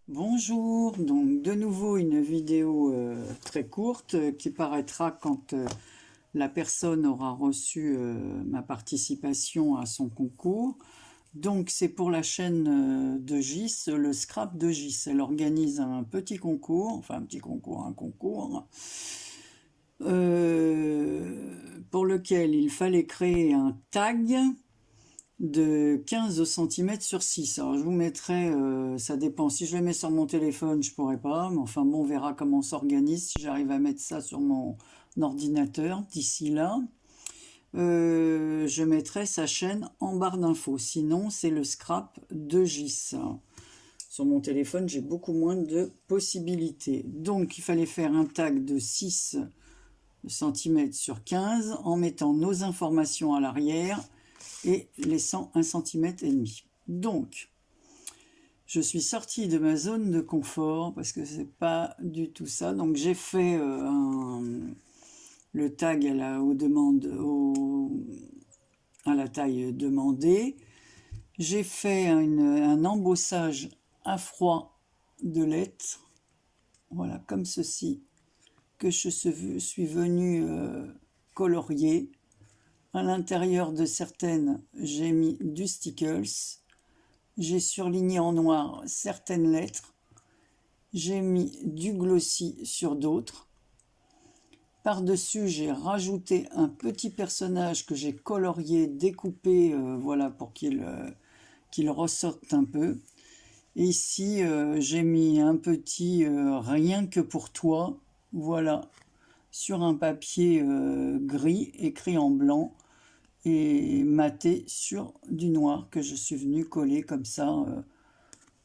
Bonjour, donc de nouveau une vidéo très courte qui paraîtra quand la personne aura reçu ma participation à son concours. Donc c'est pour la chaîne de Gis, le Scrap de Gis. Elle organise un petit concours, enfin un concours, pour lequel il fallait créer un tag de 15 cm sur 6. Alors je vous mettrai, ça dépend, si je le mets sur mon téléphone je pourrais pas, mais enfin bon, on verra comment on s'organise, si j'arrive à mettre ça sur mon ordinateur d'ici là. Je mettrai sa chaîne en barre d'infos, sinon c'est le Scrap de Gis. Sur mon téléphone j'ai beaucoup moins de possibilités, donc il fallait faire un tag de 6 cm sur 15 en mettant nos informations à l'arrière et laissant 1,5 cm. Donc, je suis sortie de ma zone de confort parce que c'est pas du tout ça. Donc, j'ai fait le tag à la taille demandée. J'ai fait un embossage à froid de lettres. Voilà, comme ceci, que je suis venue colorier. À l'intérieur de certaines, j'ai mis du stickles. J'ai surligné en noir certaines lettres. J'ai mis du glossy sur d'autres. Par-dessus, j'ai rajouté un petit personnage que j'ai colorié, découpé, voilà, pour qu'il ressorte un peu. Et ici, j'ai mis un petit rien que pour toi, voilà, sur un papier gris, écrit en blanc, et maté sur du noir que je suis venu coller comme ça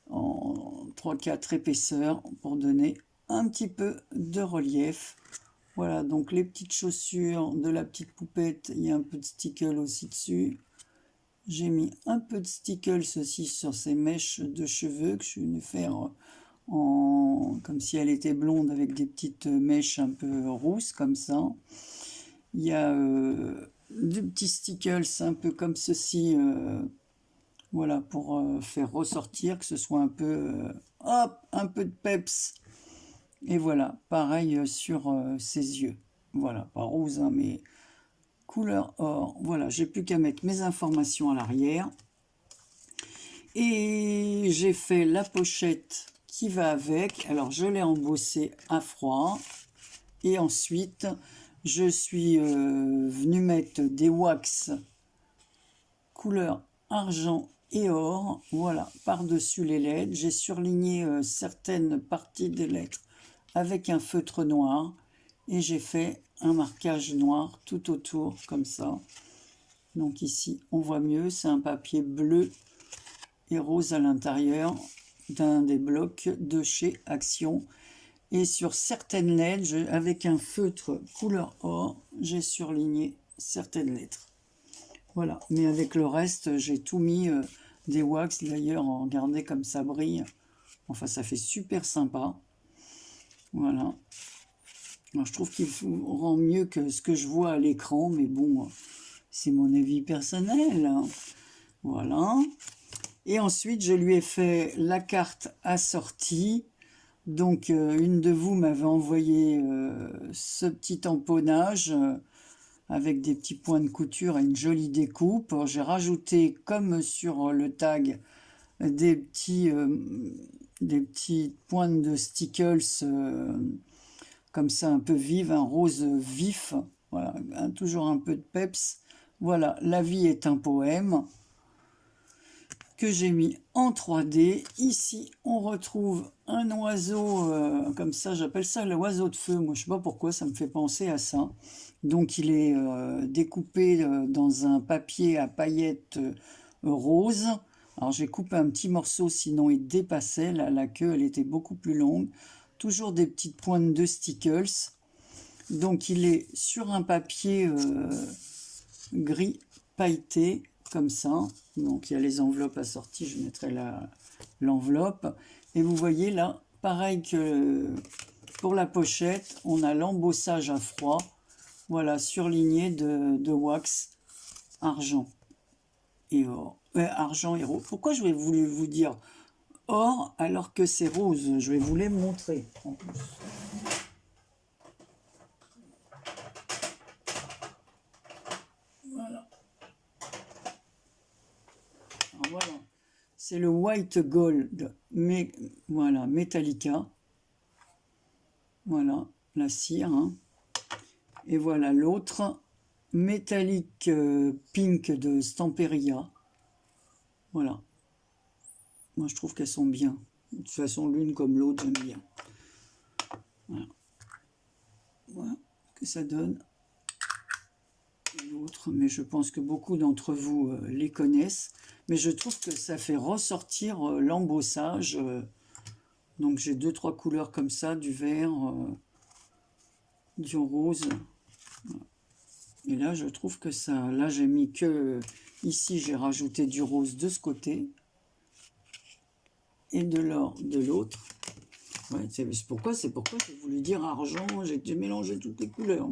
en 3-4 épaisseurs pour donner un petit peu de relief. Voilà, donc les petites chaussures de la petite poupette, il y a un peu de stickle aussi dessus. J'ai mis un peu de stickles aussi sur ces mèches de cheveux que je suis venu faire comme si elle était blonde avec des petites mèches un peu rousses comme ça. Il y a des petits stickles un peu comme ceci, voilà, pour faire ressortir, que ce soit un peu, hop, un peu de peps. Et voilà, pareil sur ses yeux. Voilà, pas rose, hein, mais couleur or. Voilà, j'ai plus qu'à mettre mes informations à l'arrière. Et j'ai fait la pochette qui va avec. Alors, je l'ai embossée à froid. Et ensuite, je suis venu mettre des wax couleur argent et or, voilà, par-dessus les lettres. J'ai surligné certaines parties des lettres avec un feutre noir et j'ai fait un marquage noir tout autour, comme ça. Donc ici, on voit mieux, c'est un papier bleu et rose à l'intérieur d'un des blocs de chez Action. Et sur certaines lettres, avec un feutre couleur or, j'ai surligné certaines lettres. Voilà, mais avec le reste, j'ai tout mis des wax. D'ailleurs, regardez comme ça brille. Enfin, ça fait super sympa. Voilà. Alors, je trouve qu'il rend mieux que ce que je vois à l'écran, mais bon, c'est mon avis personnel. Voilà. Et ensuite, je lui ai fait la carte assortie. Donc, une de vous m'avait envoyé ce petit tamponnage avec des petits points de couture et une jolie découpe. J'ai rajouté, comme sur le tag, des petits points de stickles comme ça, un peu vives, un rose vif. Voilà, toujours un peu de peps. Voilà, la vie est un poème que j'ai mis en 3D. Ici, on retrouve un oiseau, comme ça, j'appelle ça l'oiseau de feu. Moi, je sais pas pourquoi, ça me fait penser à ça. Donc, il est découpé dans un papier à paillettes rose. Alors, j'ai coupé un petit morceau, sinon il dépassait. La queue, elle était beaucoup plus longue. Toujours des petites pointes de stickles. Donc, il est sur un papier gris pailleté, comme ça. Donc il y a les enveloppes assorties, je mettrai l'enveloppe. Et vous voyez là, pareil que pour la pochette, on a l'embossage à froid, voilà, surligné de wax argent. et or. Argent et rose. Pourquoi je vais voulu vous dire or alors que c'est rose? Je vais vous les montrer en plus. Voilà. Alors voilà. C'est le white gold, mais voilà, Metallica. Voilà, la cire. Hein. Et voilà l'autre, Metallic Pink de Stamperia. Voilà. Moi, je trouve qu'elles sont bien. De toute façon, l'une comme l'autre, j'aime bien. Voilà. Voilà ce que ça donne. L'autre, mais je pense que beaucoup d'entre vous les connaissent. Mais je trouve que ça fait ressortir l'embossage. Donc, j'ai 2-3 couleurs comme ça, du vert, du rose. Voilà. Et là, je trouve que ça... Là, j'ai mis que... Ici, j'ai rajouté du rose de ce côté. Et de l'or de l'autre. Ouais, c'est pourquoi j'ai voulu dire argent, j'ai mélangé toutes les couleurs.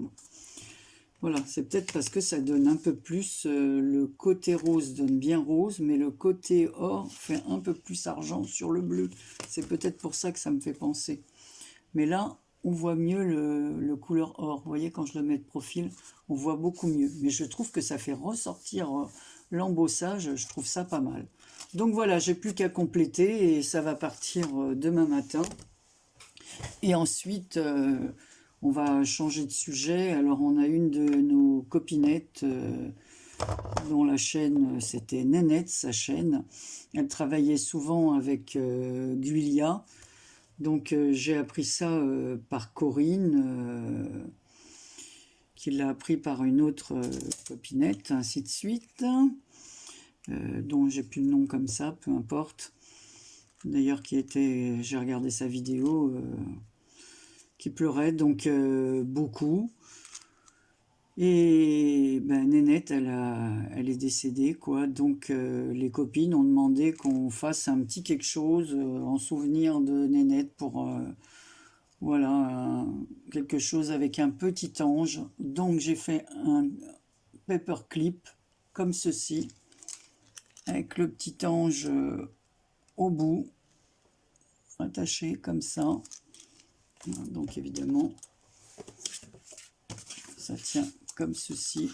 Voilà, c'est peut-être parce que ça donne un peu plus, le côté rose donne bien rose, mais le côté or fait un peu plus argent sur le bleu. C'est peut-être pour ça que ça me fait penser. Mais là, on voit mieux le couleur or. Vous voyez, quand je le mets de profil, on voit beaucoup mieux. Mais je trouve que ça fait ressortir l'embossage, je trouve ça pas mal. Donc voilà, j'ai plus qu'à compléter et ça va partir demain matin. Et ensuite, on va changer de sujet. Alors, on a une de nos copinettes dont la chaîne, c'était Nénette, sa chaîne. Elle travaillait souvent avec Guilia. Donc, j'ai appris ça par Corinne, qui l'a appris par une autre copinette, ainsi de suite. Dont j'ai plus le nom comme ça, peu importe. D'ailleurs, j'ai regardé sa vidéo, qui pleurait donc beaucoup. Et ben, Nénette, elle est décédée, quoi. Donc les copines ont demandé qu'on fasse un petit quelque chose en souvenir de Nénette pour voilà, quelque chose avec un petit ange. Donc j'ai fait un paperclip comme ceci, avec le petit ange au bout, attaché comme ça. Donc évidemment, ça tient comme ceci.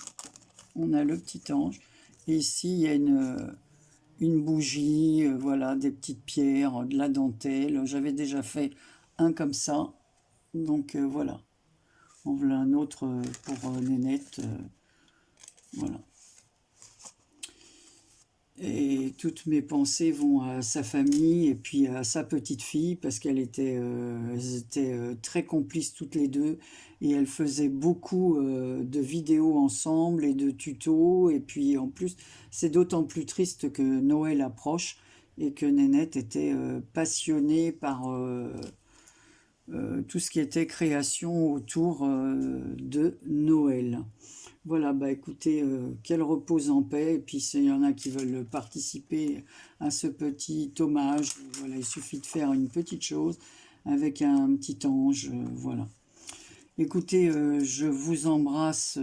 On a le petit ange. Et ici, il y a une bougie, voilà, des petites pierres, de la dentelle. J'avais déjà fait un comme ça. Donc voilà. On voulait un autre pour Nénette. Voilà. Et toutes mes pensées vont à sa famille et puis à sa petite fille parce elles étaient très complices toutes les deux et elles faisaient beaucoup de vidéos ensemble et de tutos. Et puis en plus, c'est d'autant plus triste que Noël approche et que Nénette était passionnée par tout ce qui était création autour de Noël. Voilà, bah écoutez, qu'elle repose en paix. Et puis s'il y en a qui veulent participer à ce petit hommage, voilà, il suffit de faire une petite chose avec un petit ange, voilà. Écoutez, je vous embrasse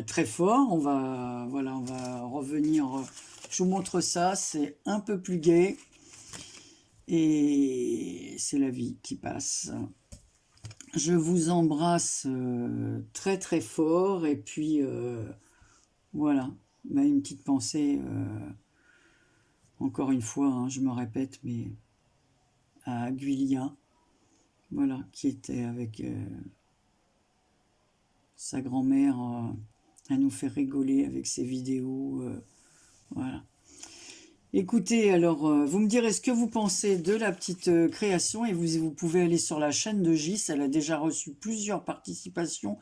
très fort. On va revenir. Je vous montre ça, c'est un peu plus gai. Et c'est la vie qui passe. Je vous embrasse très très fort et puis voilà, une petite pensée, encore une fois, hein, je me répète, mais à Guilia, voilà, qui était avec sa grand-mère à nous faire rigoler avec ses vidéos, voilà. Écoutez, alors, vous me direz ce que vous pensez de la petite création et vous pouvez aller sur la chaîne de Gis. Elle a déjà reçu plusieurs participations,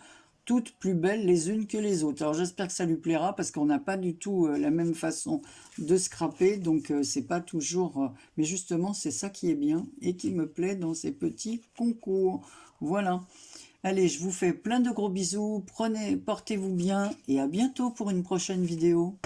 toutes plus belles les unes que les autres. Alors, j'espère que ça lui plaira parce qu'on n'a pas du tout la même façon de scraper. Donc, c'est pas toujours... mais justement, c'est ça qui est bien et qui me plaît dans ces petits concours. Voilà. Allez, je vous fais plein de gros bisous. Portez-vous bien et à bientôt pour une prochaine vidéo.